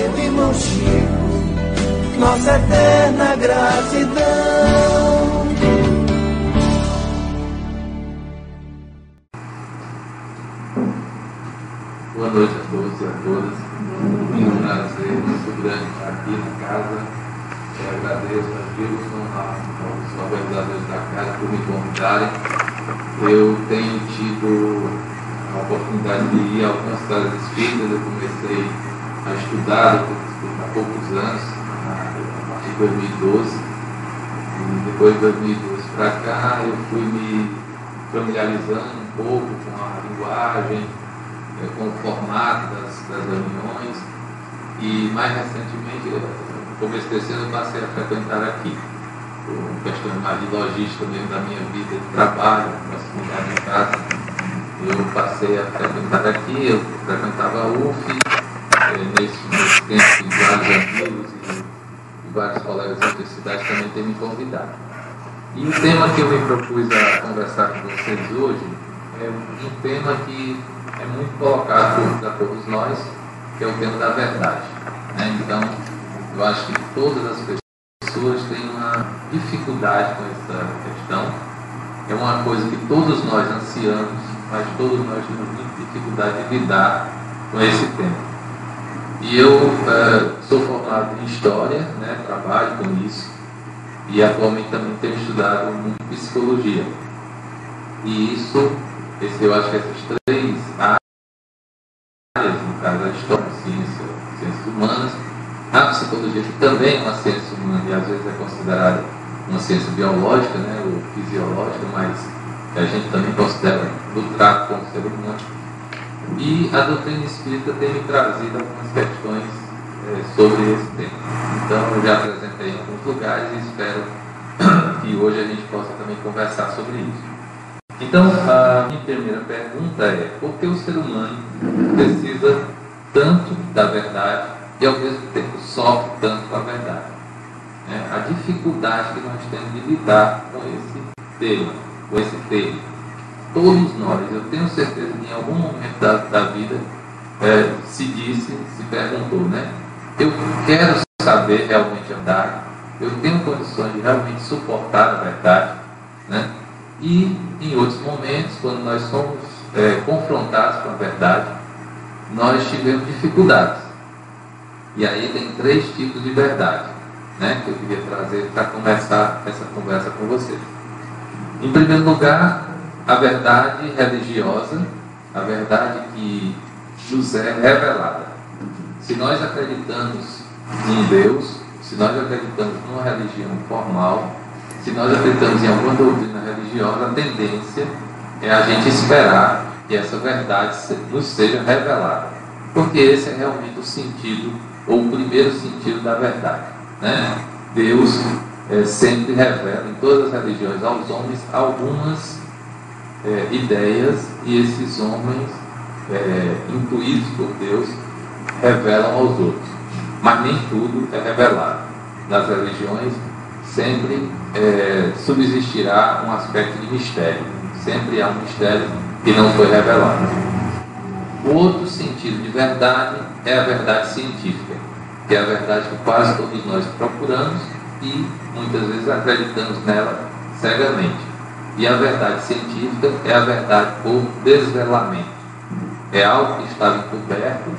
Pedro, irmão Chico, nossa eterna gratidão. Boa noite a todos e a todas. Um prazer muito grande estar aqui na casa. Eu agradeço a Gilson, aos organizadores da casa, por me convidarem. Eu tenho tido a oportunidade de ir a algumas casas espíritas. Eu comecei a estudar há poucos anos, a partir de 2012. E depois de 2012 para cá, eu fui me familiarizando um pouco com a linguagem, com o formato das reuniões, e mais recentemente, no começo desse ano, eu passei a frequentar aqui, por questões mais de logística mesmo da minha vida de trabalho, proximidade de casa. Eu passei a frequentar aqui, eu frequentava a UF, nesse tempo, vários amigos e vários colegas de outras cidades também têm me convidado. E o tema que eu me propus a conversar com vocês hoje é um tema que é muito colocado para todos nós, que é o tema da verdade, né? Então, eu acho que todas as pessoas têm uma dificuldade com essa questão. É uma coisa que todos nós ansiamos, mas todos nós temos muita dificuldade de lidar com esse tema. E eu sou formado em História, né? Trabalho com isso, e atualmente também tenho estudado muito Psicologia. E isso, eu acho que essas três áreas, no caso a História, a ciências humanas, a Psicologia, que também é uma ciência humana e às vezes é considerada uma ciência biológica, né, ou fisiológica, mas que a gente também considera do trato com o ser humano. E a doutrina espírita tem me trazido algumas questões sobre esse tema. Então eu já apresentei em alguns lugares e espero que hoje a gente possa também conversar sobre isso. Então, a minha primeira pergunta é: por que o ser humano precisa tanto da verdade e ao mesmo tempo sofre tanto com a verdade? A dificuldade que nós temos de lidar com esse tema. Todos nós, eu tenho certeza que em algum momento da vida se perguntou, né? Eu quero saber realmente a verdade, eu tenho condições de realmente suportar a verdade, né? E em outros momentos, quando nós somos confrontados com a verdade, nós tivemos dificuldades. E aí tem três tipos de verdade, né, que eu queria trazer para começar essa conversa com vocês. Em primeiro lugar, a verdade religiosa, a verdade que nos é revelada. Se nós acreditamos em Deus, se nós acreditamos numa religião formal, se nós acreditamos em alguma doutrina religiosa, a tendência é a gente esperar que essa verdade nos seja revelada. Porque esse é realmente o sentido, ou o primeiro sentido da verdade, né? Deus sempre revela em todas as religiões aos homens algumas ideias, e esses homens, intuídos por Deus, revelam aos outros. Mas nem tudo é revelado. Nas religiões sempre subsistirá um aspecto de mistério. Sempre há um mistério que não foi revelado. O outro sentido de verdade é a verdade científica, que é a verdade que quase todos nós procuramos e muitas vezes acreditamos nela cegamente. E a verdade científica é a verdade por desvelamento. É algo que estava encoberto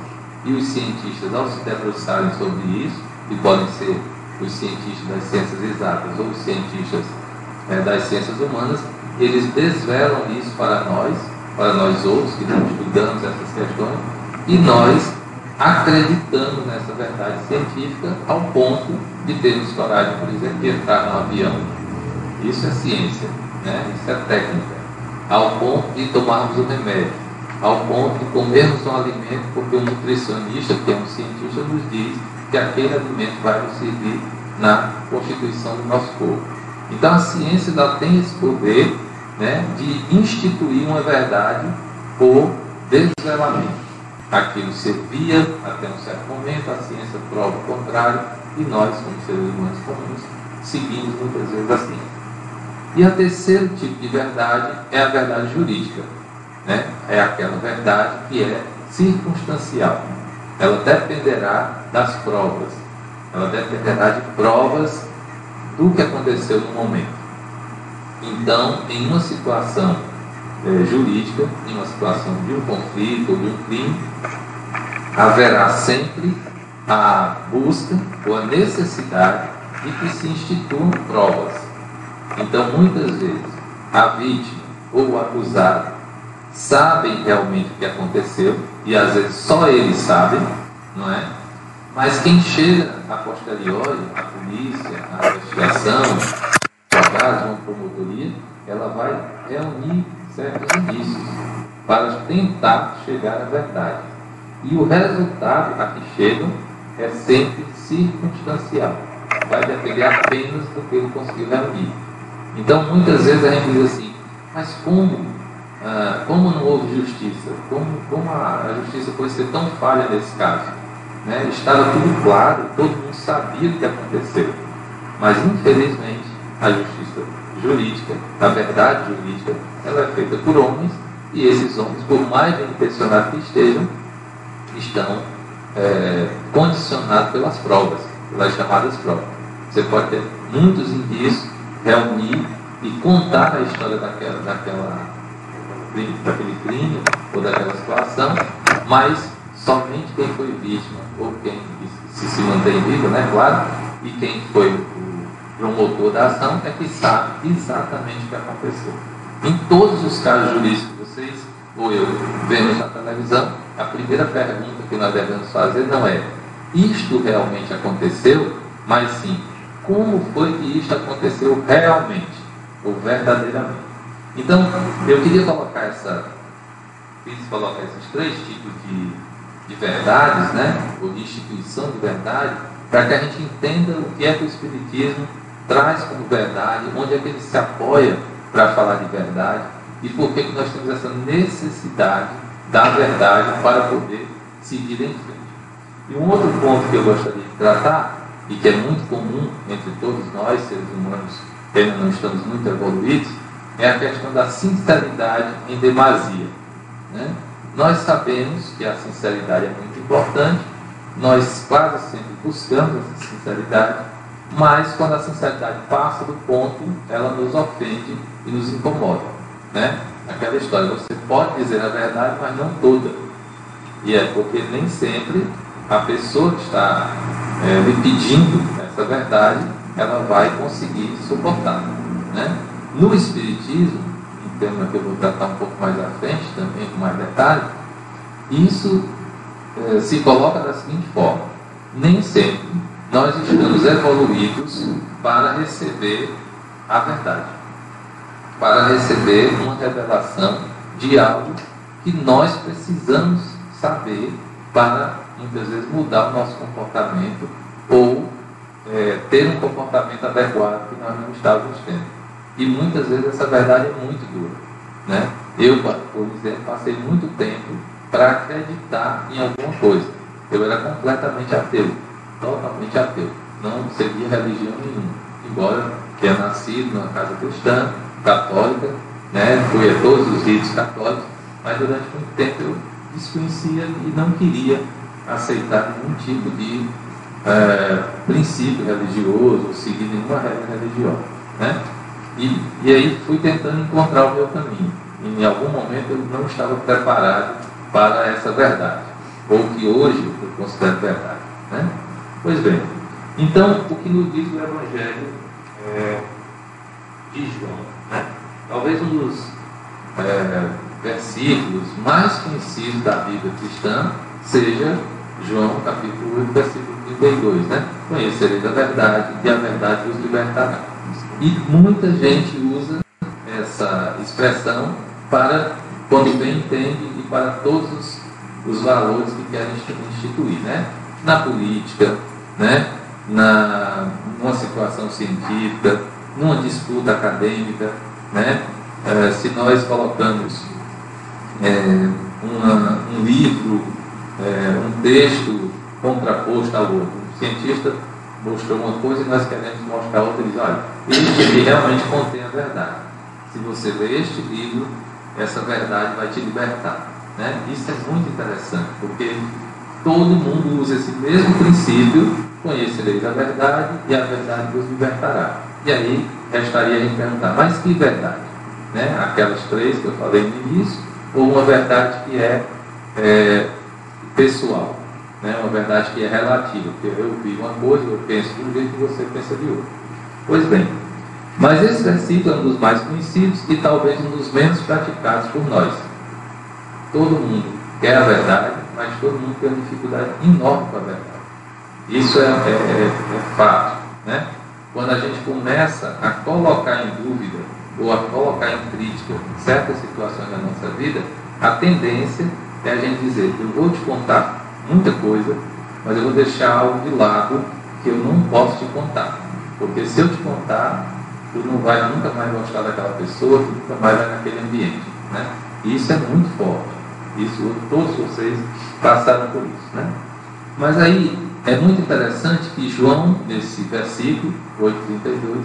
e os cientistas, ao se debruçarem sobre isso, e podem ser os cientistas das ciências exatas ou os cientistas das ciências humanas, eles desvelam isso para nós outros que não estudamos essas questões, e nós acreditamos nessa verdade científica ao ponto de termos coragem, por exemplo, de entrar no avião. Isso é ciência, né? Isso é técnica. Ao ponto de tomarmos um remédio, ao ponto de comermos um alimento, porque o nutricionista, que é um cientista, nos diz que aquele alimento vai nos servir na constituição do nosso corpo. Então a ciência ela tem esse poder, né, de instituir uma verdade por desvelamento. Aquilo servia até um certo momento, a ciência prova o contrário, e nós, como seres humanos comuns, seguimos muitas vezes assim. E o terceiro tipo de verdade é a verdade jurídica, né? É aquela verdade que é circunstancial. ela dependerá das provas, ela dependerá de provas do que aconteceu no momento. Então, em uma situação jurídica, em uma situação de um conflito ou de um crime, haverá sempre a busca ou a necessidade de que se instituam provas. Então, muitas vezes, a vítima ou o acusado sabem realmente o que aconteceu, e às vezes só eles sabem, não é? Mas quem chega a posteriori, a polícia, a investigação, o advogado, uma promotoria, ela vai reunir certos indícios para tentar chegar à verdade. E o resultado a que chegam é sempre circunstancial. Vai depender apenas do que ele conseguiu reunir. Então, muitas vezes a gente diz assim, mas como não houve justiça? Como a justiça pode ser tão falha nesse caso? Né? Estava tudo claro, todo mundo sabia o que aconteceu. Mas, infelizmente, a justiça jurídica, a verdade jurídica, ela é feita por homens, e esses homens, por mais bem intencionados que estejam, estão condicionados pelas provas, pelas chamadas provas. Você pode ter muitos indícios, reunir e contar a história daquele crime ou daquela situação, mas somente quem foi vítima ou quem se mantém vivo, né, claro, e quem foi o promotor da ação é que sabe exatamente o que aconteceu. Em todos os casos jurídicos que vocês ou eu vemos na televisão, a primeira pergunta que nós devemos fazer não é isto realmente aconteceu, mas sim como foi que isto aconteceu realmente ou verdadeiramente. Então, eu queria colocar esses três tipos de verdades, né, ou de instituição de verdade, para que a gente entenda o que é que o Espiritismo traz como verdade, onde é que ele se apoia para falar de verdade e por que nós temos essa necessidade da verdade para poder seguir em frente. E um outro ponto que eu gostaria de tratar, e que é muito comum entre todos nós, seres humanos, que ainda não estamos muito evoluídos, é a questão da sinceridade em demasia. Né? Nós sabemos que a sinceridade é muito importante, nós quase sempre buscamos essa sinceridade, mas quando a sinceridade passa do ponto, ela nos ofende e nos incomoda. Né? Aquela história, você pode dizer a verdade, mas não toda. E é porque nem sempre a pessoa que está lhe pedindo essa verdade, ela vai conseguir suportar. Né? No Espiritismo, um tema que eu vou tratar um pouco mais à frente, também com mais detalhe, isso se coloca da seguinte forma: nem sempre nós estamos evoluídos para receber a verdade, para receber uma revelação de algo que nós precisamos saber para, muitas vezes, mudar o nosso comportamento ou ter um comportamento adequado que nós não estávamos tendo. E muitas vezes essa verdade é muito dura. Né? Eu, por exemplo, passei muito tempo para acreditar em alguma coisa. Eu era completamente ateu, totalmente ateu. Não seguia religião nenhuma, embora tenha nascido numa casa cristã, católica, né? Fui a todos os ritos católicos, mas durante muito tempo eu desconhecia e não queria aceitar nenhum tipo de princípio religioso, ou seguir nenhuma regra religiosa. Né? E aí fui tentando encontrar o meu caminho. E em algum momento eu não estava preparado para essa verdade, ou que hoje eu considero verdade. Né? Pois bem, então o que nos diz o Evangelho de João? Né? Talvez um dos versículos mais conhecidos da Bíblia cristã seja João capítulo 8, versículo 32. Né? Conhecereis a verdade e a verdade vos libertará. E muita gente usa essa expressão para, quando bem entende, e para todos os valores que querem instituir. Né? Na política, né? Numa situação científica, numa disputa acadêmica, né? Se nós colocamos um livro, um texto contraposto ao outro, um cientista mostrou uma coisa e nós queremos mostrar outra, e diz, olha, este aqui realmente contém a verdade. Se você ler este livro, essa verdade vai te libertar. Né? Isso é muito interessante, porque todo mundo usa esse mesmo princípio: conhecereis a verdade e a verdade vos libertará. E aí restaria a gente perguntar: mas que verdade? Né? Aquelas três que eu falei no início, ou uma verdade que é pessoal, né? Uma verdade que é relativa, porque eu vi uma coisa, eu penso de um jeito e você pensa de outro. Pois bem, mas esse versículo é um dos mais conhecidos e talvez um dos menos praticados por nós. Todo mundo quer a verdade, mas todo mundo tem uma dificuldade enorme com a verdade. Isso é fato, né? Quando a gente começa a colocar em dúvida ou a colocar em crítica certas situações da nossa vida, a tendência é a gente dizer: eu vou te contar muita coisa, mas eu vou deixar algo de lado que eu não posso te contar, porque se eu te contar, tu não vai nunca mais gostar daquela pessoa, tu nunca mais vai naquele ambiente, né? E isso é muito forte. Isso, todos vocês passaram por isso, né? Mas aí é muito interessante que João, nesse versículo 8,32,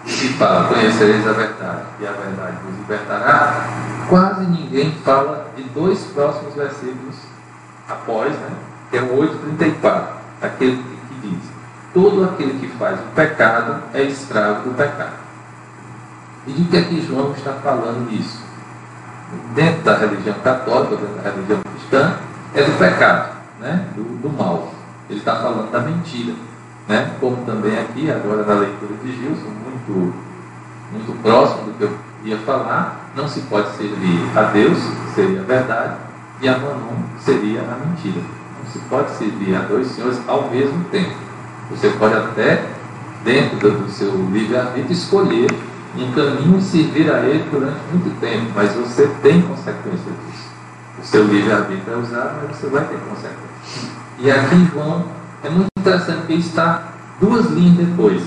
que fala: conhecereis a verdade e a verdade vos libertará, quase ninguém fala de dois próximos versículos após, né? Que é o 8,34, aquele que diz: todo aquele que faz o pecado é escravo do pecado. E de que é que João está falando isso? Dentro da religião católica, dentro da religião cristã, é do pecado, né? do mal. Ele está falando da mentira, né? Como também aqui, agora na leitura de Gilson, muito próximo do que eu ia falar, não se pode servir a Deus, que seria a verdade, e a Mamon, que seria a mentira. Não se pode servir a dois senhores ao mesmo tempo. Você pode até, dentro do seu livre-arbítrio, escolher um caminho e servir a ele durante muito tempo, mas você tem consequência disso. O seu livre-arbítrio é usado, mas você vai ter consequências. E aqui João é muito interessante, porque está duas linhas depois,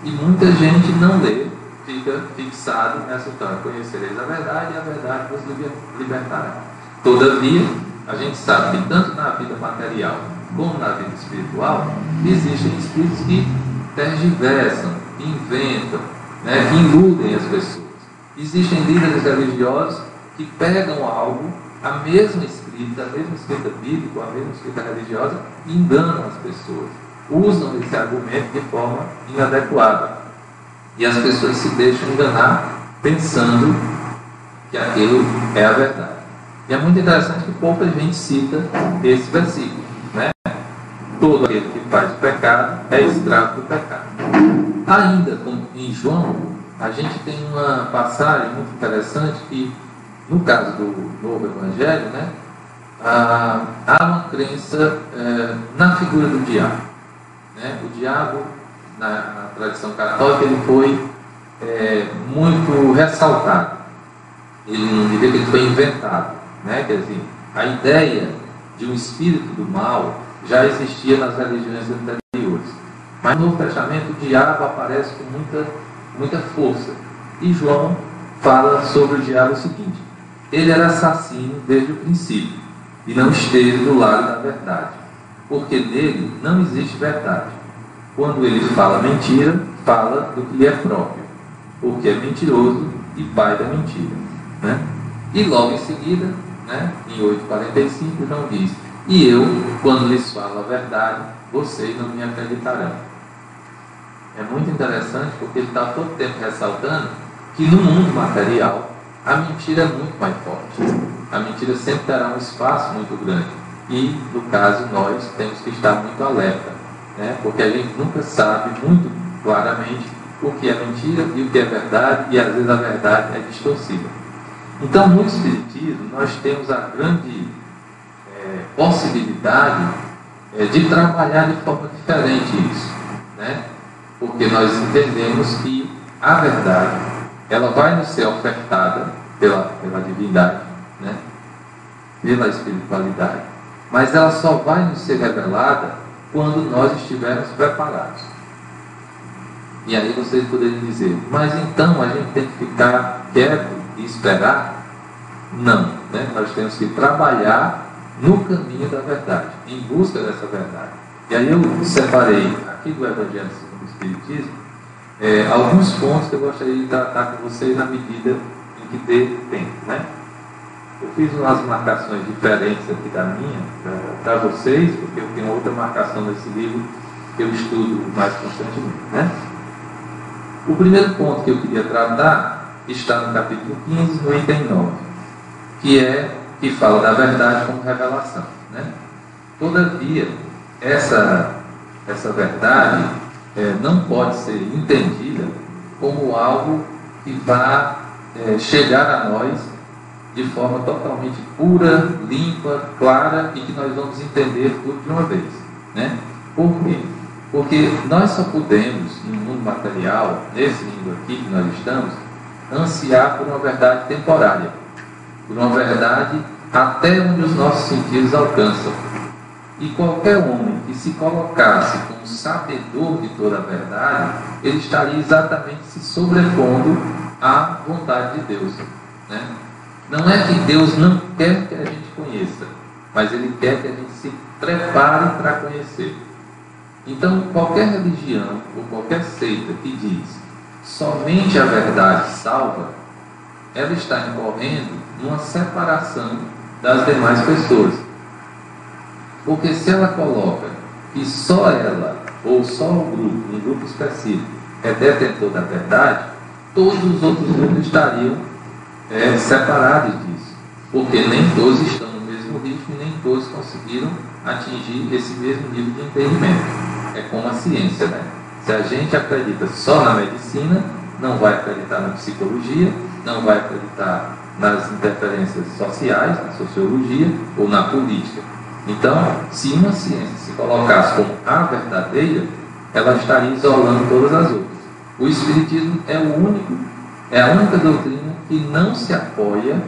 e muita gente não lê, fica fixado nessa história: conhecereis a verdade e a verdade vos libertará. Todavia, a gente sabe que tanto na vida material como na vida espiritual existem espíritos que tergiversam, inventam, né, que iludem as pessoas. Existem líderes religiosos que pegam algo, a mesma escrita bíblica, a mesma escrita religiosa, e enganam as pessoas, usam esse argumento de forma inadequada, e as pessoas se deixam enganar pensando que aquilo é a verdade. E é muito interessante que pouca gente cita esse versículo, né? Todo aquele que faz o pecado é escravo do pecado. Ainda como em João, a gente tem uma passagem muito interessante que, no caso do Novo Evangelho, né, há uma crença na figura do diabo, né? O diabo, na tradição católica, ele foi muito ressaltado. Ele não diria que ele foi inventado, né? Quer dizer, a ideia de um espírito do mal já existia nas religiões anteriores, mas no Novo Testamento o diabo aparece com muita força. E João fala sobre o diabo o seguinte: ele era assassino desde o princípio e não esteve do lado da verdade, porque nele não existe verdade. Quando ele fala mentira, fala do que lhe é próprio, porque é mentiroso e pai da mentira, né? E logo em seguida, né, em 8,45, João diz: e eu, quando lhes falo a verdade, vocês não me acreditarão. É muito interessante, porque ele está todo tempo ressaltando que no mundo material a mentira é muito mais forte. A mentira sempre terá um espaço muito grande. E, no caso, nós temos que estar muito alerta, né? Porque a gente nunca sabe muito claramente o que é mentira e o que é verdade, e às vezes a verdade é distorcida. Então, no Espiritismo, nós temos a grande possibilidade de trabalhar de forma diferente isso, né? Porque nós entendemos que a verdade, ela vai nos ser ofertada pela divindade, né? Pela espiritualidade, mas ela só vai nos ser revelada quando nós estivermos preparados. E aí vocês poderiam dizer: mas então a gente tem que ficar quieto e esperar? Não, né? Nós temos que trabalhar no caminho da verdade, em busca dessa verdade. E aí eu separei aqui do Evangelho segundo o Espiritismo alguns pontos que eu gostaria de tratar com vocês na medida em que dê tempo, né? Eu fiz umas marcações diferentes aqui da minha, para vocês, porque eu tenho outra marcação nesse livro que eu estudo mais constantemente, né? O primeiro ponto que eu queria tratar está no capítulo 15, no item 9, que fala da verdade como revelação, né? Todavia, essa verdade não pode ser entendida como algo que vá chegar a nós de forma totalmente pura, limpa, clara e que nós vamos entender tudo de uma vez, né? Por quê? Porque nós só podemos, no mundo material, nesse mundo aqui que nós estamos, ansiar por uma verdade temporária, por uma verdade até onde os nossos sentidos alcançam. E qualquer homem que se colocasse como sabedor de toda a verdade, ele estaria exatamente se sobrepondo à vontade de Deus, né? Não é que Deus não quer que a gente conheça, mas Ele quer que a gente se prepare para conhecer. Então, qualquer religião ou qualquer seita que diz somente a verdade salva, ela está incorrendo numa separação das demais pessoas. Porque se ela coloca que só ela, ou só um grupo específico, é detentor da verdade, todos os outros grupos estariam separados disso. Porque nem todos estão no mesmo ritmo e nem todos conseguiram atingir esse mesmo nível de entendimento. É como a ciência, né? Se a gente acredita só na medicina, não vai acreditar na psicologia, não vai acreditar nas interferências sociais, na sociologia ou na política. Então, se uma ciência se colocasse como a verdadeira, ela estaria isolando todas as outras. O Espiritismo é a única doutrina que não se apoia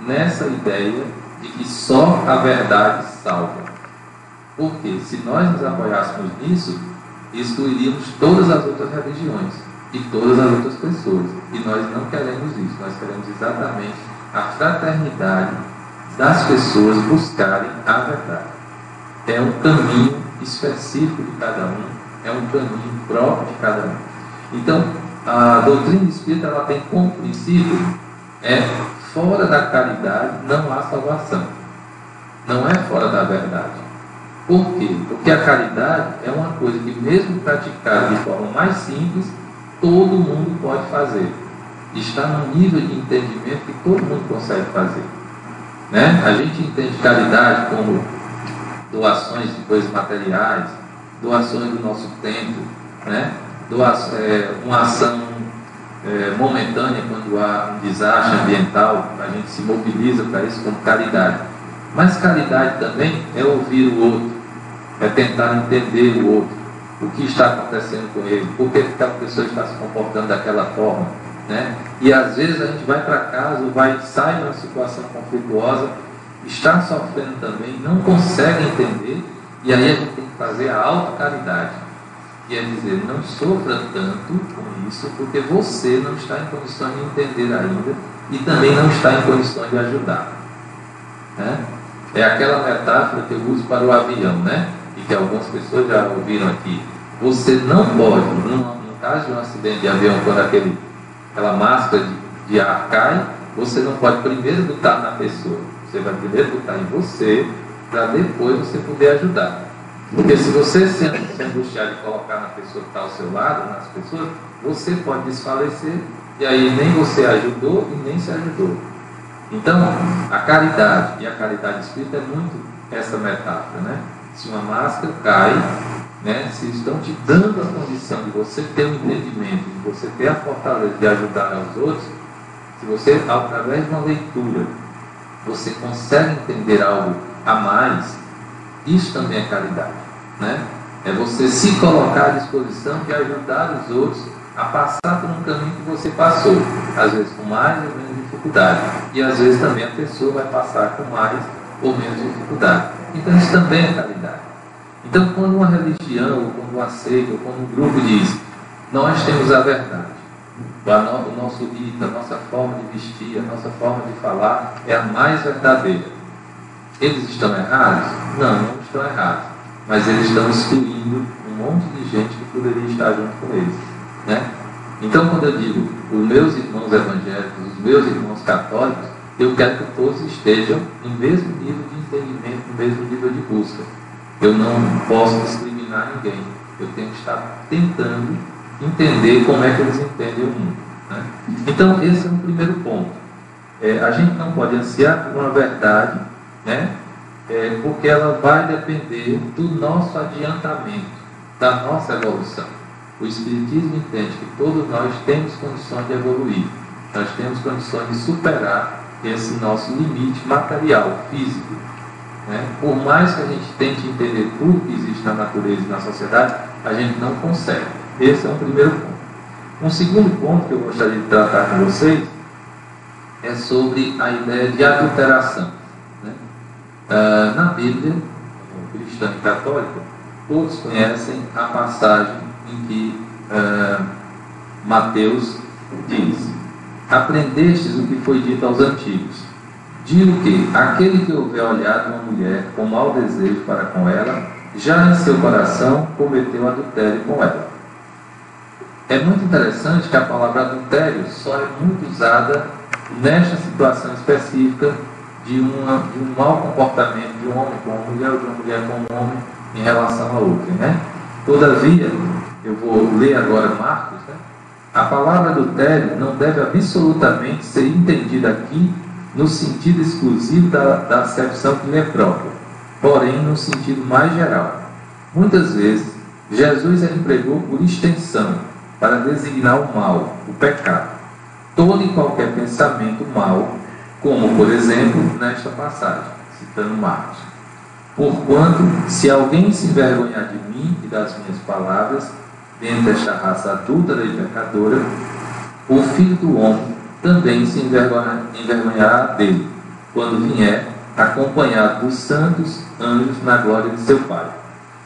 nessa ideia de que só a verdade salva. Porque se nós nos apoiássemos nisso, excluiríamos todas as outras religiões e todas as outras pessoas. E nós não queremos isso, nós queremos exatamente a fraternidade das pessoas buscarem a verdade. É um caminho específico de cada um, é um caminho próprio de cada um. Então, a doutrina espírita ela tem como princípio fora da caridade não há salvação. Não é fora da verdade. Por quê? Porque a caridade é uma coisa que, mesmo praticada de forma mais simples, todo mundo pode fazer. Está num nível de entendimento que todo mundo consegue fazer, né? A gente entende caridade como doações de coisas materiais, doações do nosso tempo, né? Uma ação momentânea quando há um desastre ambiental, a gente se mobiliza para isso como caridade. Mas caridade também é ouvir o outro, é tentar entender o outro, o que está acontecendo com ele, por que aquela pessoa está se comportando daquela forma, né? E às vezes a gente vai para casa, sai numa situação conflituosa, está sofrendo também, não consegue entender, e aí a gente tem que fazer a autocaridade, que é dizer, não sofra tanto com isso, porque você não está em condições de entender ainda, e também não está em condições de ajudar, né? É aquela metáfora que eu uso para o avião, né? E que algumas pessoas já ouviram aqui. Você não pode, no caso de um acidente de avião, quando aquela máscara de ar cai, você não pode primeiro botar na pessoa. Você vai primeiro botar em você, para depois você poder ajudar. Porque se você se angustiar de colocar na pessoa que está ao seu lado, nas pessoas, você pode desfalecer, e aí nem você ajudou e nem se ajudou. Então, a caridade e a caridade espírita é muito essa metáfora, né? Se uma máscara cai, né? Se estão te dando a condição de você ter um entendimento, de você ter a fortaleza de ajudar aos outros, se você, através de uma leitura, você consegue entender algo a mais, isso também é caridade, né? É você se colocar à disposição de ajudar os outros a passar por um caminho que você passou, às vezes com mais ou menos dificuldade, e às vezes também a pessoa vai passar com mais ou menos dificuldade. Então isso também é caridade. Então quando uma religião, ou quando uma seita, ou quando um grupo diz, nós temos a verdade, o nosso rito, a nossa forma de vestir, a nossa forma de falar é a mais verdadeira, eles estão errados? Não estão errados, mas eles estão excluindo um monte de gente que poderia estar junto com eles, né? Então, quando eu digo os meus irmãos evangélicos, os meus irmãos católicos, eu quero que todos estejam no mesmo nível de entendimento, no mesmo nível de busca. Eu não posso discriminar ninguém. Eu tenho que estar tentando entender como é que eles entendem o mundo, né? Então, esse é um primeiro ponto. A gente não pode ansiar por uma verdade, né? Porque ela vai depender do nosso adiantamento, da nossa evolução. O Espiritismo entende que todos nós temos condições de evoluir, nós temos condições de superar esse nosso limite material, físico, né? Por mais que a gente tente entender tudo que existe na natureza e na sociedade, a gente não consegue. Esse é um primeiro ponto. Um segundo ponto que eu gostaria de tratar com vocês é sobre a ideia de adulteração, né? Na Bíblia cristã e católica, todos conhecem a passagem em que Mateus diz: aprendestes o que foi dito aos antigos. Digo que aquele que houver olhado uma mulher com mau desejo para com ela, já em seu coração cometeu adultério com ela. É muito interessante que a palavra adultério só é muito usada nesta situação específica de um mau comportamento de um homem com uma mulher ou de uma mulher com um homem em relação a outra, né? Todavia, eu vou ler agora Marcos, né? A palavra adultério não deve absolutamente ser entendida aqui no sentido exclusivo da acepção que lhe é própria, porém no sentido mais geral. Muitas vezes, Jesus a empregou por extensão para designar o mal, o pecado, todo e qualquer pensamento mau, como, por exemplo, nesta passagem, citando Marcos: porquanto, se alguém se envergonhar de mim e das minhas palavras, dentre esta raça adúltera e pecadora, o Filho do Homem também se envergonhará dele, quando vier, acompanhado dos santos anjos na glória de seu Pai.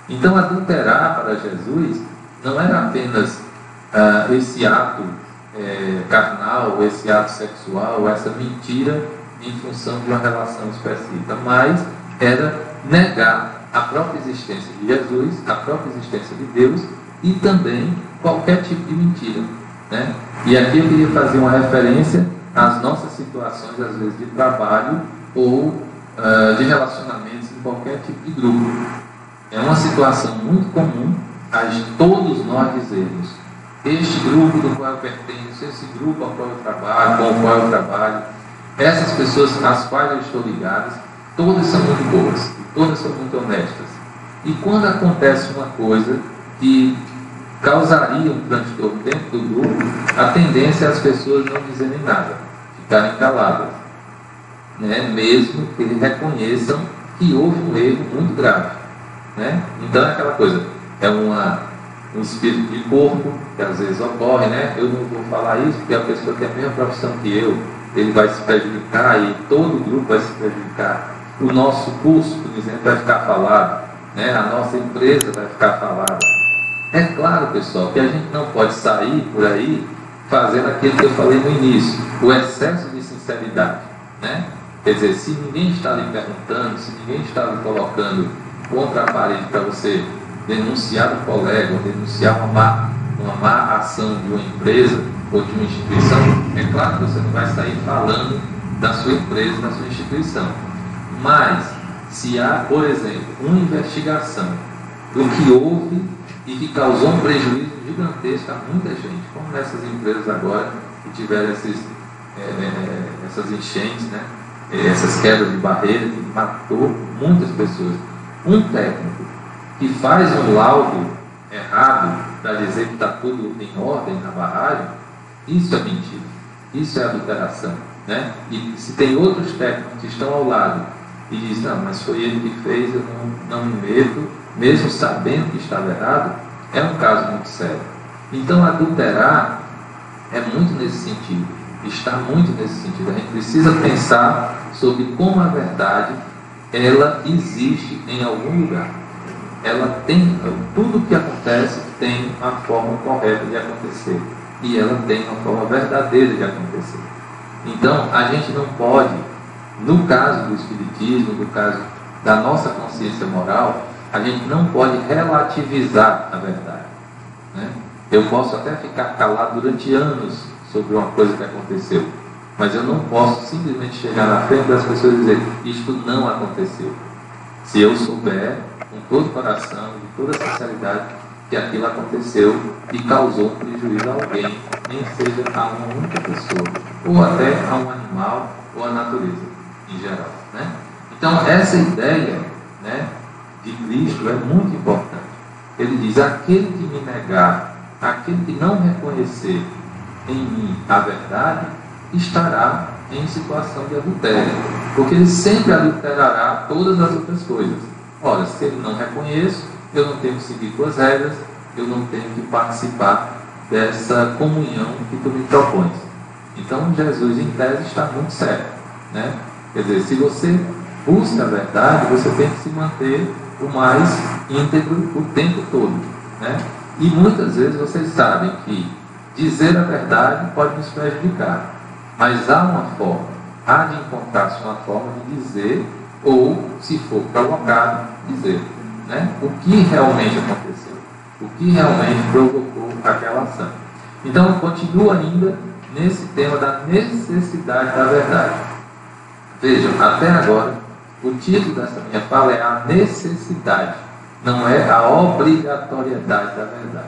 Então, adulterar para Jesus não era apenas esse ato carnal, esse ato sexual, essa mentira em função de uma relação específica, mas era negar a própria existência de Jesus, a própria existência de Deus e também qualquer tipo de mentira, né? E aqui eu queria fazer uma referência às nossas situações, às vezes, de trabalho ou de relacionamentos em qualquer tipo de grupo. É uma situação muito comum a todos nós dizermos: este grupo do qual eu pertenço, esse grupo ao qual eu trabalho, com o qual eu trabalho, essas pessoas às quais eu estou ligado, todas são muito boas, todas são muito honestas. E quando acontece uma coisa que causaria um transtorno dentro do grupo, a tendência é as pessoas não dizerem nada, ficarem caladas, né? Mesmo que eles reconheçam que houve um erro muito grave, né? Então é aquela coisa, é um espírito de corpo que às vezes ocorre, né? Eu não vou falar isso porque a pessoa tem a mesma profissão que eu, ele vai se prejudicar e todo o grupo vai se prejudicar. O nosso curso, por exemplo, vai ficar falado, né? A nossa empresa vai ficar falada. É claro, pessoal, que a gente não pode sair por aí fazendo aquilo que eu falei no início, o excesso de sinceridade, né? Quer dizer, se ninguém está lhe perguntando, se ninguém está lhe colocando contra a parede para você denunciar um colega, ou denunciar uma má ação de uma empresa ou de uma instituição, é claro que você não vai sair falando da sua empresa, da sua instituição. Mas, se há, por exemplo, uma investigação do que houve e que causou um prejuízo gigantesco a muita gente, como nessas empresas agora que tiveram essas enchentes, né? Essas quebras de barreira que matou muitas pessoas. Um técnico que faz um laudo errado para dizer que está tudo em ordem na barragem, isso é mentira, isso é adulteração, né? E se tem outros técnicos que estão ao lado e dizem: não, mas foi ele que fez, eu não me meto, mesmo sabendo que estava errado, é um caso muito sério. Então, adulterar é muito nesse sentido, está muito nesse sentido. A gente precisa pensar sobre como a verdade ela existe em algum lugar. Ela tem, tudo que acontece tem uma forma correta de acontecer e ela tem uma forma verdadeira de acontecer. Então, a gente não pode, no caso do Espiritismo, no caso da nossa consciência moral, a gente não pode relativizar a verdade, né? Eu posso até ficar calado durante anos sobre uma coisa que aconteceu, Mas eu não posso simplesmente chegar na frente das pessoas e dizer: isto não aconteceu. Se eu souber, com todo o coração, de toda a sinceridade, que aquilo aconteceu e causou um prejuízo a alguém, nem seja a uma única pessoa, ou até a um animal, ou à natureza em geral, né? Então, essa ideia, né, de Cristo é muito importante. Ele diz: aquele que me negar, aquele que não reconhecer em mim a verdade, estará em situação de adultério, porque ele sempre adulterará todas as outras coisas. Ora, se ele não reconheço, eu não tenho que seguir tuas regras, eu não tenho que participar dessa comunhão que tu me propões. Então, Jesus, em tese, está muito certo, né? Quer dizer, se você busca a verdade, você tem que se manter o mais íntegro o tempo todo, né? E muitas vezes vocês sabem que dizer a verdade pode nos prejudicar, mas há uma forma, há de encontrar-se uma forma de dizer, ou, se for provocado, dizer, né, o que realmente aconteceu, o que realmente provocou aquela ação. Então, continua ainda nesse tema da necessidade da verdade. Vejam, até agora, o título dessa minha fala é a necessidade, não é a obrigatoriedade da verdade.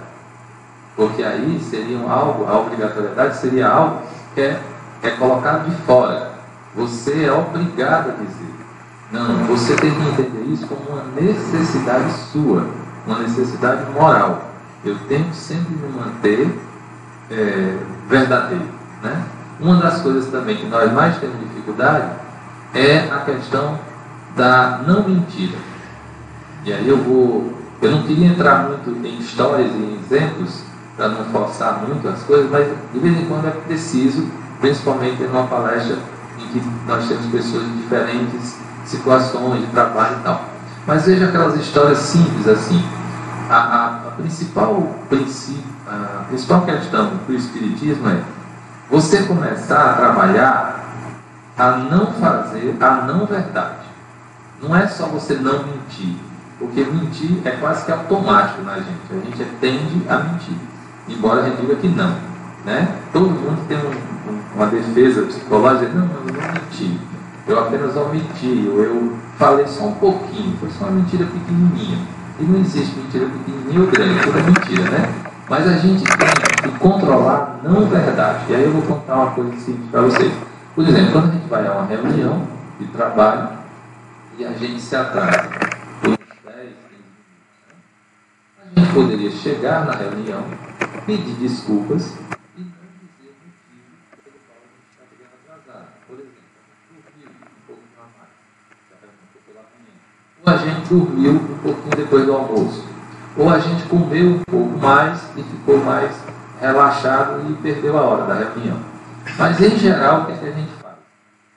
Porque aí seria algo, a obrigatoriedade seria algo que é colocado de fora. Você é obrigado a dizer. Não, você tem que entender isso como uma necessidade sua, uma necessidade moral. Eu tenho que sempre me manter verdadeiro, né? Uma das coisas também que nós mais temos dificuldade é a questão da não mentira. E aí eu não queria entrar muito em histórias e em exemplos para não forçar muito as coisas, mas de vez em quando é preciso, principalmente numa palestra em que nós temos pessoas de diferentes situações de trabalho e tal. Mas veja aquelas histórias simples assim. A principal questão do Espiritismo é você começar a trabalhar a não fazer a não verdade. Não é só você não mentir, porque mentir é quase que automático na gente. A gente tende a mentir, embora a gente diga que não, né? Todo mundo tem uma defesa psicológica. Não, eu não menti, eu apenas omiti, ou eu falei só um pouquinho, foi só uma mentira pequenininha. E não existe mentira pequenininha ou grande, tudo é mentira, né? Mas a gente tem que controlar a não verdade. E aí eu vou contar uma coisa simples para vocês. Por exemplo, quando a gente vai a uma reunião de trabalho e a gente se atrasa por uns 10, 15 minutos, a gente poderia chegar na reunião, pedir desculpas e não dizer o motivo pelo qual a gente está chegando atrasado. Por exemplo, dormiu um pouco na máquina, ou a gente dormiu um pouquinho depois do almoço, ou a gente comeu um pouco mais e ficou mais relaxado e perdeu a hora da reunião. Mas em geral, o que a gente faz?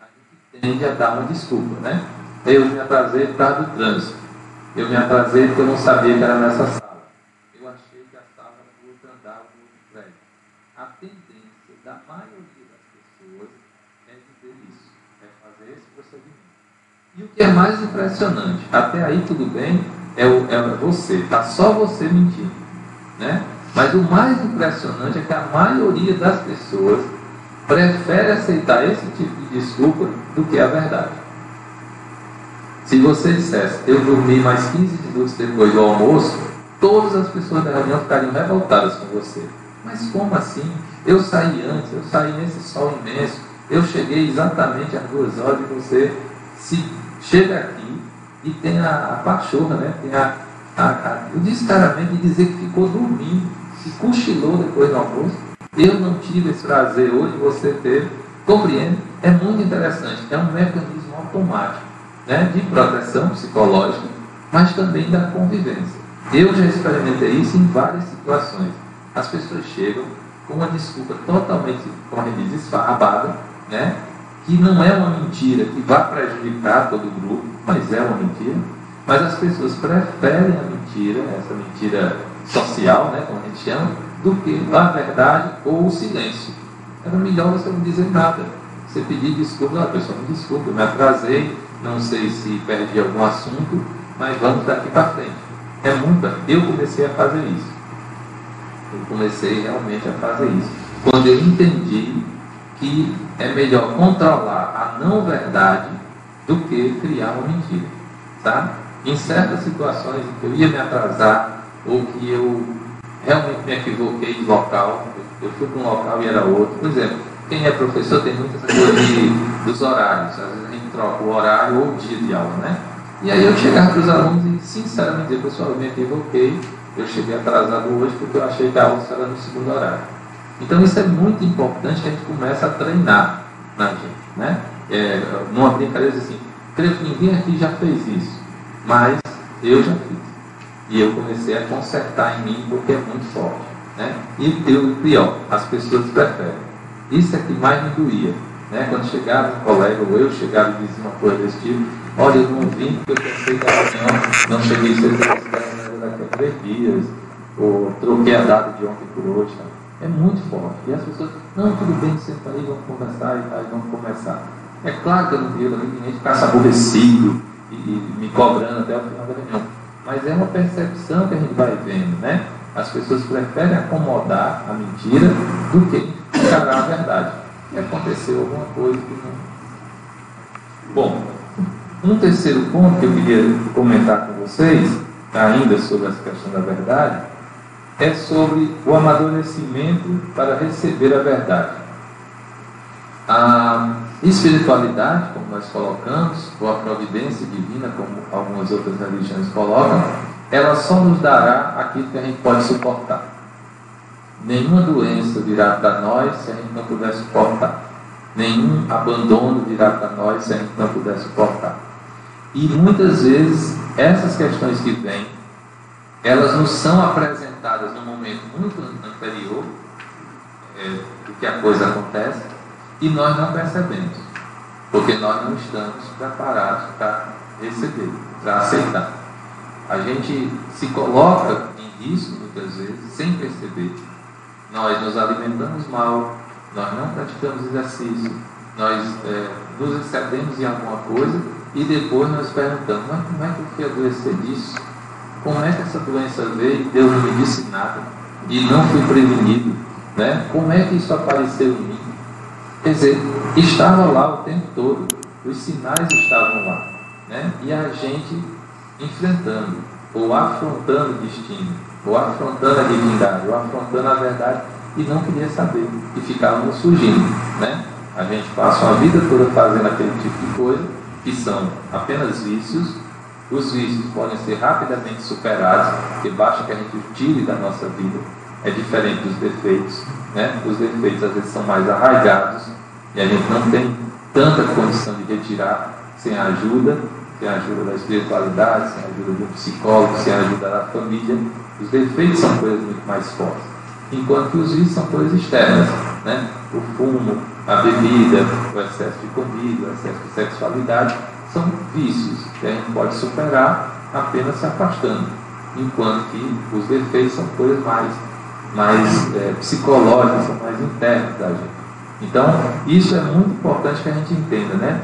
A gente tende a dar uma desculpa, né? Eu me atrasei por causa do trânsito. Eu me atrasei porque eu não sabia que era nessa sala. Eu achei que a sala era no outro andar, no outro prédio. A tendência da maioria das pessoas é dizer isso, é fazer esse procedimento. E o que é mais impressionante, até aí tudo bem, é você, está só você mentindo, né? Mas o mais impressionante é que a maioria das pessoas prefere aceitar esse tipo de desculpa do que a verdade. Se você dissesse, eu dormi mais 15 minutos depois do almoço, todas as pessoas da reunião ficariam revoltadas com você. Mas como assim? Eu saí antes, eu saí nesse sol imenso, eu cheguei exatamente às 2 horas e você chega aqui e tem a pachorra, né? Tem o descaramento de dizer que ficou dormindo, que cochilou depois do almoço. Eu não tive esse prazer hoje, você teve. Compreende? É muito interessante. É um mecanismo automático, né, de proteção psicológica, mas também da convivência. Eu já experimentei isso em várias situações. As pessoas chegam com uma desculpa totalmente, como a gente diz, esfarrapada, né, que não é uma mentira que vai prejudicar todo o grupo, mas é uma mentira. Mas as pessoas preferem a mentira, essa mentira social, né, como a gente chama, do que a verdade ou o silêncio. Era melhor você não dizer nada. Você pedir desculpa, a pessoa me desculpa, eu me atrasei, não sei se perdi algum assunto, mas vamos daqui para frente. É muito. Eu comecei a fazer isso. Eu comecei realmente a fazer isso. Quando eu entendi que é melhor controlar a não verdade do que criar uma mentira, sabe? Em certas situações em que eu ia me atrasar ou que eu realmente me equivoquei de local, eu fui para um local e era outro. Por exemplo, quem é professor tem muita coisa dos horários. Às vezes a gente troca o horário ou o dia de aula, né? E aí eu chegava para os alunos e sinceramente dizer, pessoal, eu me equivoquei, eu cheguei atrasado hoje porque eu achei que a aula era no segundo horário. Então isso é muito importante que a gente comece a treinar na gente, né? Numa brincadeira assim, creio que ninguém aqui já fez isso, mas eu já fiz. E eu comecei a consertar em mim porque é muito forte, né? E o pior, as pessoas preferem. Isso é que mais me doía, né? Quando chegava um colega ou eu chegava e dizia uma coisa desse tipo, olha, eu não vim porque eu pensei que a reunião não cheguei cedo, daqui a 3 dias, ou troquei a data de ontem por hoje, tá? É muito forte. E as pessoas, não, tudo bem, senta aí, vamos conversar e tal, e vamos começar. É claro que eu não vi ninguém ficar aborrecido e me cobrando até o final da reunião. Mas é uma percepção que a gente vai vendo, né? As pessoas preferem acomodar a mentira do que encarar a verdade. E aconteceu alguma coisa que não... Bom, um terceiro ponto que eu queria comentar com vocês, ainda sobre essa questão da verdade, é sobre o amadurecimento para receber a verdade. A espiritualidade, como nós colocamos, ou a providência divina, como algumas outras religiões colocam, ela só nos dará aquilo que a gente pode suportar. Nenhuma doença virá para nós se a gente não puder suportar. Nenhum abandono virá para nós se a gente não puder suportar. E muitas vezes essas questões que vêm, elas nos são apresentadas num momento muito anterior do que a coisa acontece, e nós não percebemos, porque nós não estamos preparados para receber, para aceitar. A gente se coloca em risco muitas vezes sem perceber. Nós nos alimentamos mal, nós não praticamos exercício, nós nos excedemos em alguma coisa e depois nós perguntamos, mas como é que eu fui adoecer disso? Como é que essa doença veio e Deus não me disse nada e não fui prevenido, né? Como é que isso apareceu em mim? Quer dizer, estava lá o tempo todo, os sinais estavam lá, né? E a gente enfrentando, ou afrontando o destino, ou afrontando a divindade, ou afrontando a verdade, e não queria saber, e ficávamos fugindo, né? A gente passa a vida toda fazendo aquele tipo de coisa, que são apenas vícios. Os vícios podem ser rapidamente superados, porque basta que a gente tire da nossa vida. É diferente dos defeitos, né? Os defeitos às vezes são mais arraigados, e a gente não tem tanta condição de retirar sem a ajuda da espiritualidade, sem a ajuda de um psicólogo, sem a ajuda da família. Os defeitos são coisas muito mais fortes, enquanto que os vícios são coisas externas, né? O fumo, a bebida, o excesso de comida, o excesso de sexualidade, são vícios que a gente pode superar apenas se afastando, enquanto que os defeitos são coisas mais psicológicas, são mais internas da gente. Então, isso é muito importante que a gente entenda, né?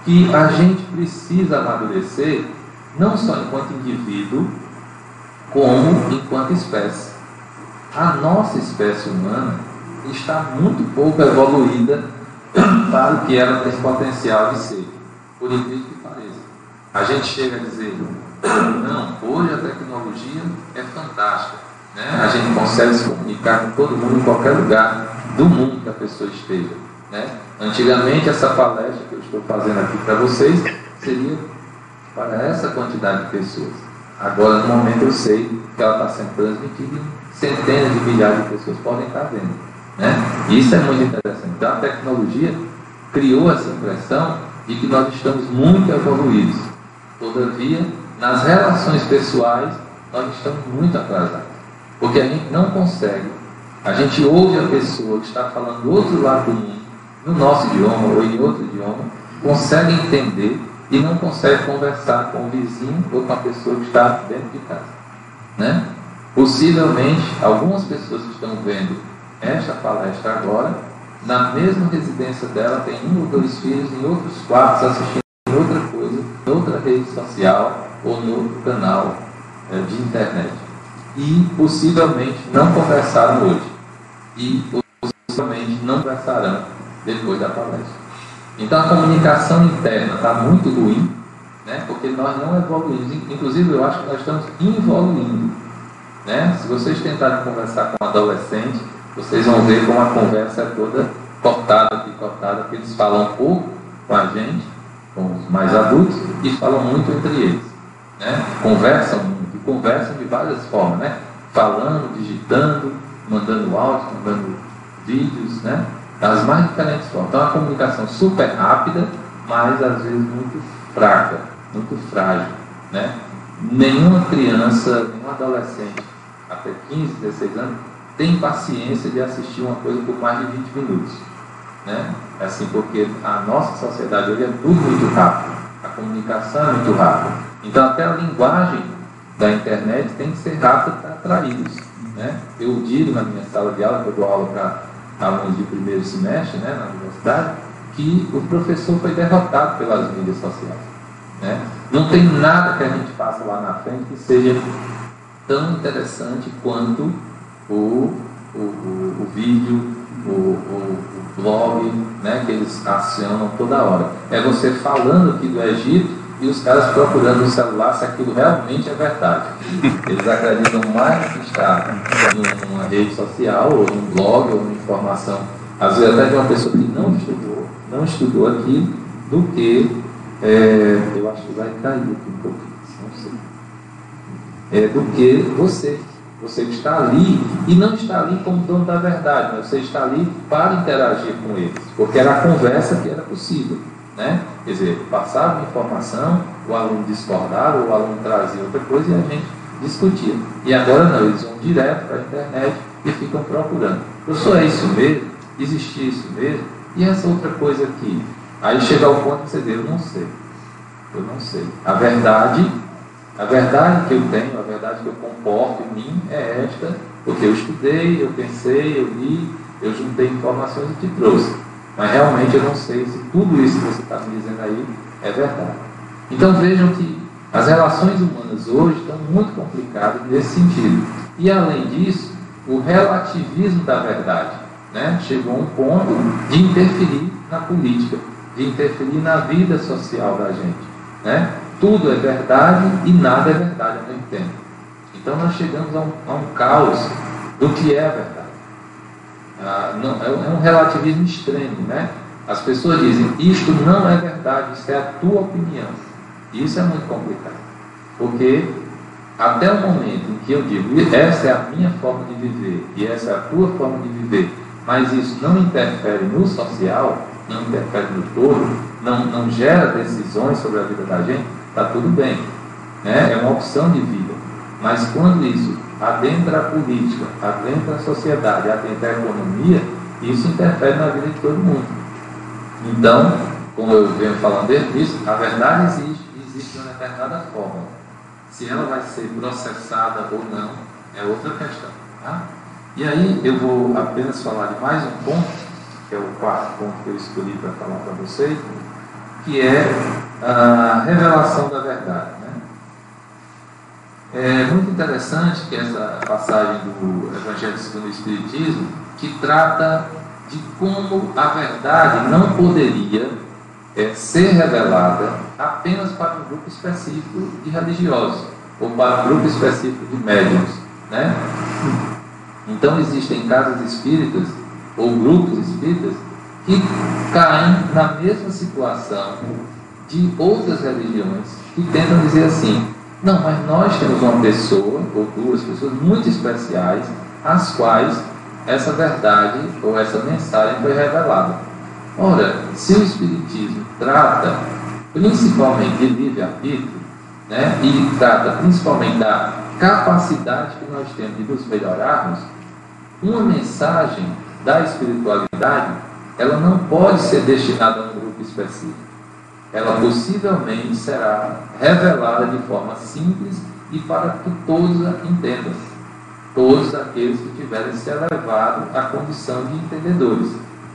Que a gente precisa amadurecer não só enquanto indivíduo, como enquanto espécie. A nossa espécie humana está muito pouco evoluída para o que ela tem potencial de ser, por incrível que pareça. A gente chega a dizer, não, hoje a tecnologia é fantástica, né? A gente consegue se comunicar com todo mundo em qualquer lugar do mundo que a pessoa esteja, né? Antigamente essa palestra que eu estou fazendo aqui para vocês seria para essa quantidade de pessoas. Agora, no momento, eu sei que ela está sendo transmitida e centenas de milhares de pessoas podem estar vendo, né? E isso é muito interessante. Então, a tecnologia criou essa impressão de que nós estamos muito evoluídos. Todavia, nas relações pessoais, nós estamos muito atrasados. Porque a gente não consegue. A gente ouve a pessoa que está falando do outro lado do mundo, no nosso idioma ou em outro idioma, consegue entender e não consegue conversar com o vizinho ou com a pessoa que está dentro de casa, né? Possivelmente, algumas pessoas que estão vendo esta palestra agora, na mesma residência dela, tem 1 ou 2 filhos em outros quartos assistindo outra coisa, em outra rede social ou no outro canal de internet. E possivelmente não conversaram hoje. E possivelmente não conversarão depois da palestra. Então a comunicação interna está muito ruim, né? Porque nós não evoluímos. Inclusive eu acho que nós estamos involuindo, né? Se vocês tentarem conversar com um adolescente, vocês vão ver como a conversa é toda cortada, porque eles falam pouco com a gente, com os mais adultos, e falam muito entre eles, né? Conversam muito, e conversam de várias formas, né? Falando, digitando, mandando áudio, mandando vídeos, né? Das mais diferentes formas. Então, é uma comunicação super rápida, mas às vezes muito fraca, muito frágil, né? Nenhuma criança, nenhum adolescente, até 15, 16 anos, tem paciência de assistir uma coisa por mais de 20 minutos, né? Assim, porque a nossa sociedade hoje é tudo muito rápido, a comunicação é muito rápida. Então, até a linguagem da internet tem que ser rápida para atraí-los, né? Eu digo na minha sala de aula, que eu dou aula para alunos de primeiro semestre, né, na universidade, que o professor foi derrotado pelas mídias sociais, né? Não tem nada que a gente faça lá na frente que seja tão interessante quanto o vídeo, o blog, né, que eles acionam toda hora. É você falando aqui do Egito e os caras procurando no celular se aquilo realmente é verdade. Eles acreditam mais que está numa rede social, ou num blog, ou numa informação, às vezes até de uma pessoa que não estudou aquilo, do que, eu acho que vai cair aqui um pouquinho, não sei, do que você que está ali, e não está ali como dono da verdade, mas você está ali para interagir com eles, porque era a conversa que era possível, né? Quer dizer, passava uma informação, o aluno discordava, o aluno trazia outra coisa e a gente discutia. E agora não, eles vão direto para a internet e ficam procurando. Professor, é isso mesmo? Existia isso mesmo? E essa outra coisa aqui? Aí chega ao ponto de você dizer, eu não sei. A verdade que eu tenho, a verdade que eu comporto em mim é esta, porque eu estudei, eu pensei, eu li, eu juntei informações e te trouxe. Mas realmente eu não sei se tudo isso que você está me dizendo aí é verdade. Então vejam que as relações humanas hoje estão muito complicadas nesse sentido. E além disso, o relativismo da verdade, né, chegou a um ponto de interferir na política, de interferir na vida social da gente, né? Tudo é verdade e nada é verdade ao mesmo tempo. Então nós chegamos a um caos do que é a verdade. É um relativismo extremo, né? As pessoas dizem, isto não é verdade, isso é a tua opinião. E isso é muito complicado, porque até o momento em que eu digo, essa é a minha forma de viver e essa é a tua forma de viver, mas isso não interfere no social, não interfere no todo, não gera decisões sobre a vida da gente, está tudo bem, né? É uma opção de vida. Mas quando isso adentra a política, adentra a sociedade, adentra a economia, isso interfere na vida de todo mundo. Então, como eu venho falando desde isso, a verdade existe de uma determinada forma. Se ela vai ser processada ou não, é outra questão, tá? E aí eu vou apenas falar de mais um ponto, que é o quarto ponto que eu escolhi para falar para vocês, que é a revelação da verdade, né? É muito interessante que essa passagem do Evangelho segundo o Espiritismo, que trata de como a verdade não poderia ser revelada apenas para um grupo específico de religiosos, ou para um grupo específico de médiuns, né? Então existem casas espíritas, ou grupos espíritas, que caem na mesma situação de outras religiões, que tentam dizer assim, não, mas nós temos uma pessoa, ou duas pessoas muito especiais, às quais essa verdade, ou essa mensagem foi revelada. Ora, se o Espiritismo trata principalmente de livre-arbítrio, né, e trata principalmente da capacidade que nós temos de nos melhorarmos, uma mensagem da espiritualidade, ela não pode ser destinada a um grupo específico. Ela possivelmente será revelada de forma simples e para que todos a entendam. Todos aqueles que tiverem se elevado à condição de entendedores.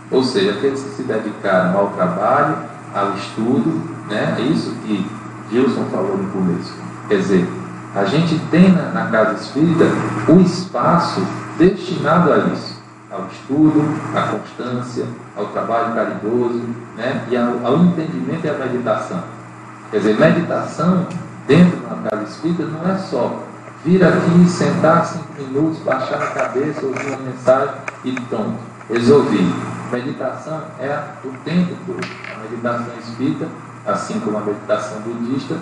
Ou seja, aqueles que se dedicaram ao trabalho, ao estudo, né? É isso que Gilson falou no começo. Quer dizer, a gente tem na casa espírita o espaço destinado a isso. ao estudo, à constância, ao trabalho caridoso, né? E ao entendimento e à meditação. Quer dizer, meditação dentro de uma casa espírita não é só vir aqui, sentar 5 minutos, baixar a cabeça, ouvir uma mensagem e pronto, resolvi. Meditação é o tempo todo. A meditação espírita, assim como a meditação budista,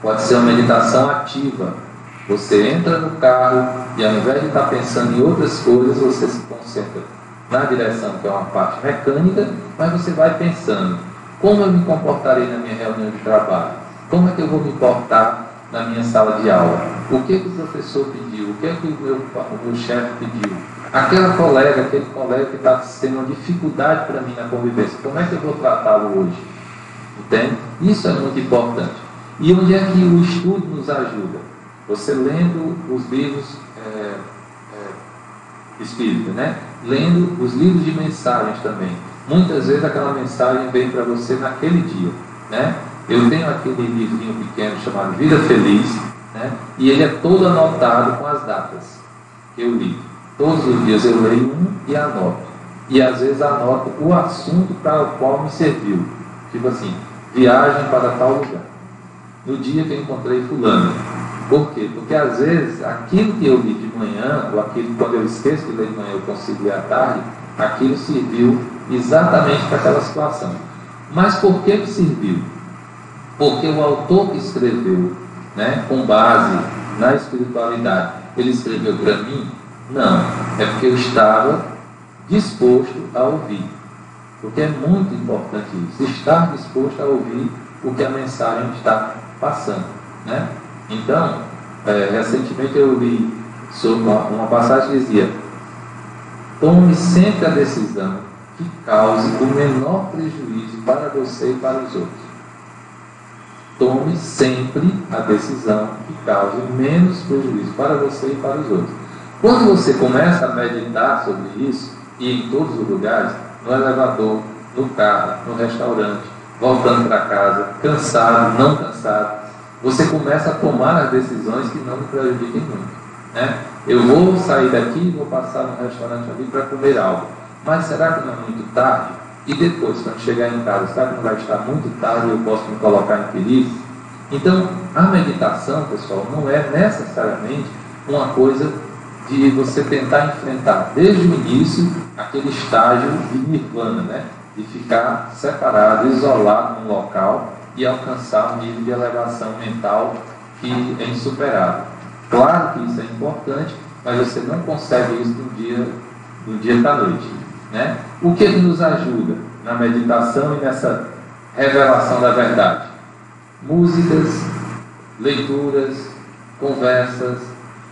pode ser uma meditação ativa. Você entra no carro e ao invés de estar pensando em outras coisas, você se concentra na direção, que é uma parte mecânica, mas você vai pensando: como eu me comportarei na minha reunião de trabalho? Como é que eu vou me portar na minha sala de aula? O que o professor pediu? O que o meu chefe pediu? Aquele colega que está tendo uma dificuldade para mim na convivência, como é que eu vou tratá-lo hoje? Entende? Isso é muito importante. E onde é que o estudo nos ajuda? Você lendo os livros espíritas, né? Lendo os livros de mensagens também. Muitas vezes aquela mensagem vem para você naquele dia, né? Eu tenho aquele livrinho pequeno chamado Vida Feliz, né? E ele é todo anotado com as datas que eu li. Todos os dias eu leio um e anoto. E às vezes anoto o assunto para o qual me serviu. Tipo assim, viagem para tal lugar. No dia que eu encontrei fulano. Por quê? Porque às vezes aquilo que eu li de manhã, ou aquilo quando eu esqueço de ler de manhã eu consigo ler à tarde, aquilo serviu exatamente para aquela situação. Mas por que serviu? Porque o autor que escreveu, né, com base na espiritualidade, ele escreveu para mim? Não, é porque eu estava disposto a ouvir. Porque é muito importante isso, estar disposto a ouvir o que a mensagem está passando, né? Então, recentemente eu li sobre uma passagem que dizia: tome sempre a decisão que cause o menor prejuízo para você e para os outros. Tome sempre a decisão que cause menos prejuízo para você e para os outros. Quando você começa a meditar sobre isso, e em todos os lugares, no elevador, no carro, no restaurante, voltando para casa, cansado, não cansado, você começa a tomar as decisões que não me prejudiquem muito, né? Eu vou sair daqui e vou passar no restaurante ali para comer algo, mas será que não é muito tarde? E depois, quando chegar em casa, será que não vai estar muito tarde e eu posso me colocar em perigo? Então, a meditação, pessoal, não é necessariamente uma coisa de você tentar enfrentar desde o início aquele estágio de nirvana, né? De ficar separado, isolado num local e alcançar um nível de elevação mental que é insuperável. Claro que isso é importante, mas você não consegue isso do dia para a noite, né? O que nos ajuda na meditação e nessa revelação da verdade? Músicas, leituras, conversas,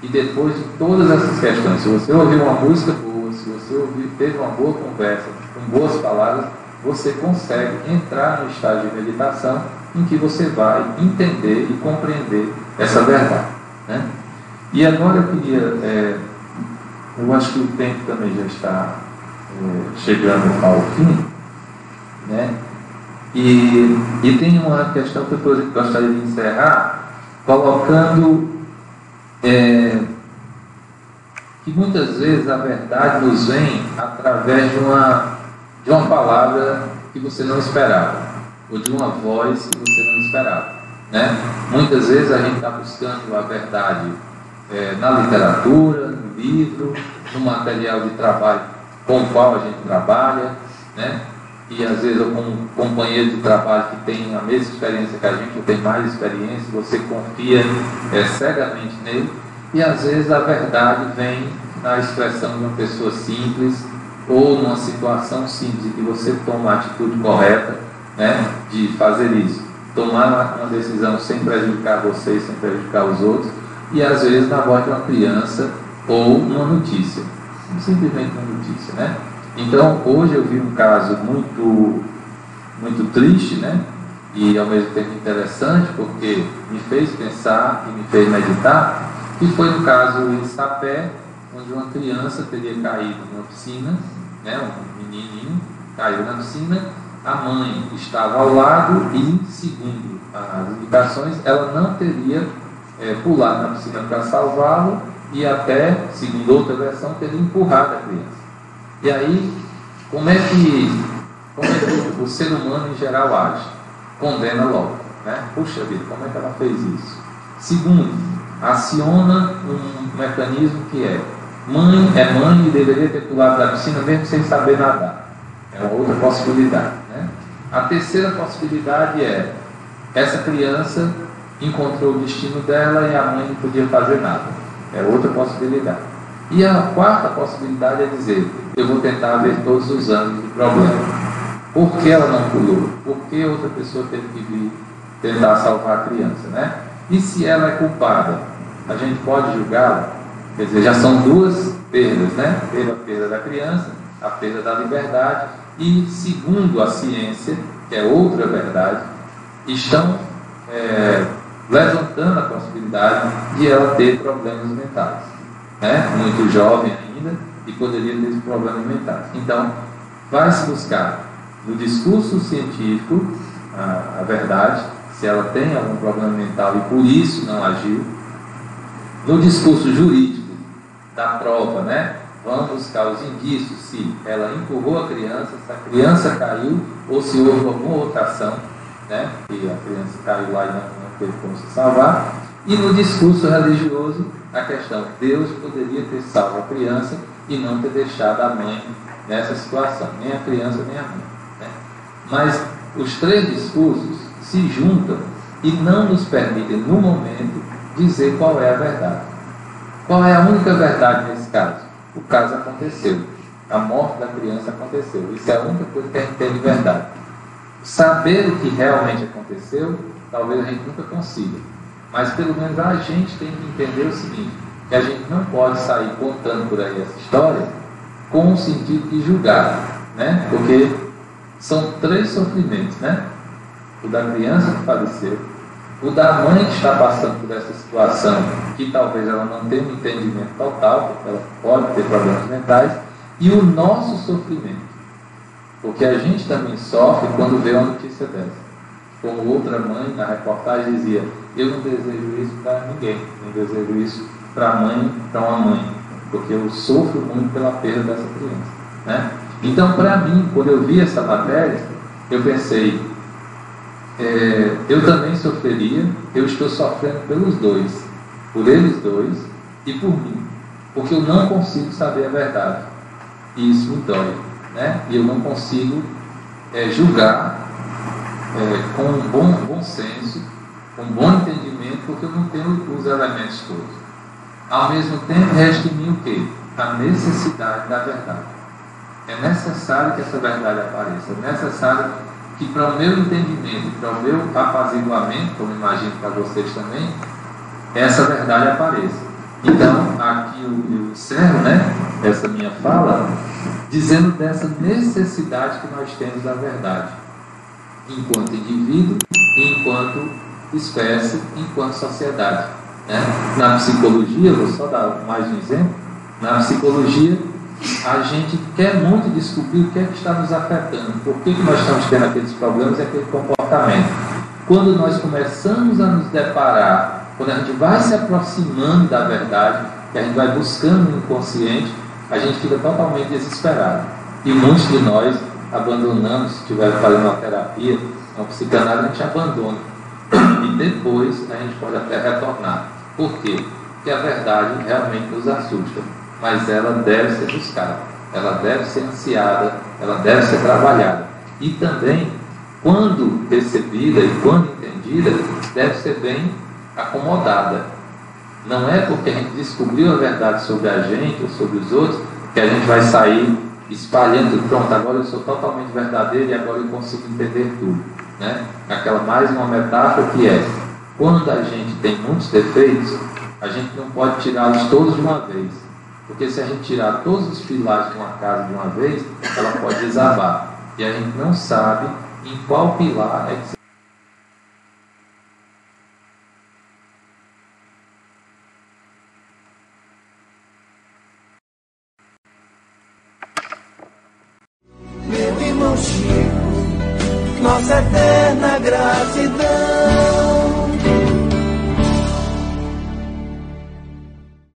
e depois de todas essas questões, se você ouviu uma música boa, se você teve uma boa conversa, com boas palavras, você consegue entrar no estágio de meditação em que você vai entender e compreender essa verdade, né? E agora eu queria, eu acho que o tempo também já está chegando ao fim, né? E tem uma questão que eu gostaria de encerrar colocando que muitas vezes a verdade nos vem através de uma palavra que você não esperava, ou de uma voz que você não esperava, né? Muitas vezes a gente está buscando a verdade na literatura, no livro, no material de trabalho com o qual a gente trabalha, né? E às vezes com um companheiro de trabalho que tem a mesma experiência que a gente, ou tem mais experiência, você confia cegamente nele, e às vezes a verdade vem na expressão de uma pessoa simples, ou numa situação simples, em que você toma a atitude correta, né, de fazer isso, tomar uma decisão sem prejudicar você e sem prejudicar os outros, e às vezes na voz de uma criança, ou uma notícia, simplesmente uma notícia, né? Então, hoje eu vi um caso muito, muito triste, né? E ao mesmo tempo interessante, porque me fez pensar e me fez meditar, que foi um caso em Sapé, onde uma criança teria caído numa piscina, né? Um menininho caiu na piscina, a mãe estava ao lado e, segundo as indicações, ela não teria pulado na piscina para salvá-lo e até, segundo outra versão, teria empurrado a criança. E aí, como é que o ser humano em geral age? Condena logo, né? Puxa vida, como é que ela fez isso? Segundo, aciona um mecanismo que é mãe e deveria ter pulado da piscina mesmo sem saber nadar. É uma outra possibilidade, né? A terceira possibilidade é essa criança encontrou o destino dela e a mãe não podia fazer nada. É outra possibilidade. E a quarta possibilidade é dizer, eu vou tentar ver todos os ângulos do problema. Por que ela não pulou? Por que outra pessoa teve que vir tentar salvar a criança, né? E se ela é culpada, a gente pode julgá-la? Quer dizer, já são duas perdas, né? A perda da criança, a perda da liberdade e, segundo a ciência, que é outra verdade, estão levantando a possibilidade de ela ter problemas mentais, né? Muito jovem ainda e poderia ter problemas mentais. Então, vai se buscar no discurso científico a verdade, se ela tem algum problema mental e por isso não agiu. No discurso jurídico da prova, né? Vamos buscar os indícios se ela empurrou a criança, se a criança caiu ou se houve alguma outra ação, né? E a criança caiu lá e não teve como se salvar. E no discurso religioso, a questão, Deus poderia ter salvo a criança e não ter deixado a mãe nessa situação, nem a criança nem a mãe, né? Mas os três discursos se juntam e não nos permitem, no momento, dizer qual é a verdade. Qual é a única verdade nesse caso? O caso aconteceu. A morte da criança aconteceu. Isso é a única coisa que a gente tem de verdade. Saber o que realmente aconteceu, talvez a gente nunca consiga. Mas pelo menos a gente tem que entender o seguinte, que a gente não pode sair contando por aí essa história com o sentido de julgar, né? Porque são três sofrimentos, né? O da criança que faleceu, o da mãe que está passando por essa situação, que talvez ela não tenha um entendimento total, porque ela pode ter problemas mentais, e o nosso sofrimento, porque a gente também sofre quando vê uma notícia dessa. Como outra mãe na reportagem dizia, eu não desejo isso para ninguém, não desejo isso para uma mãe, porque eu sofro muito pela perda dessa criança, né? Então, para mim, quando eu vi essa matéria, eu pensei, eu também sofreria, eu estou sofrendo pelos dois, por eles dois e por mim, porque eu não consigo saber a verdade, e isso me dói, né? E eu não consigo julgar com um bom senso, com um bom entendimento, porque eu não tenho os elementos todos. Ao mesmo tempo, resta em mim o quê? A necessidade da verdade. É necessário que essa verdade apareça, é necessário que para o meu entendimento, para o meu apaziguamento, como imagino para vocês também, essa verdade apareça. Então, aqui eu encerro, né, essa minha fala, dizendo dessa necessidade que nós temos da verdade, enquanto indivíduo, enquanto espécie, enquanto sociedade, né? Na psicologia, vou só dar mais um exemplo, na psicologia, a gente quer muito descobrir o que é que está nos afetando, por que nós estamos tendo aqueles problemas e aquele comportamento. Quando nós começamos a nos deparar, quando a gente vai se aproximando da verdade, que a gente vai buscando no inconsciente, a gente fica totalmente desesperado. E muitos de nós abandonamos, se estiver fazendo uma terapia, uma psicanálise, a gente abandona. E depois a gente pode até retornar. Por quê? Porque a verdade realmente nos assusta. Mas ela deve ser buscada, ela deve ser ansiada, ela deve ser trabalhada. E também, quando recebida e quando entendida, deve ser bem acomodada. Não é porque a gente descobriu a verdade sobre a gente ou sobre os outros que a gente vai sair espalhando, pronto, agora eu sou totalmente verdadeiro e agora eu consigo entender tudo, né? Aquela mais uma metáfora que é, quando a gente tem muitos defeitos, a gente não pode tirá-los todos de uma vez. Porque se a gente tirar todos os pilares de uma casa de uma vez, ela pode desabar. E a gente não sabe em qual pilar é que se... Meu irmão Chico, nossa eterna gratidão.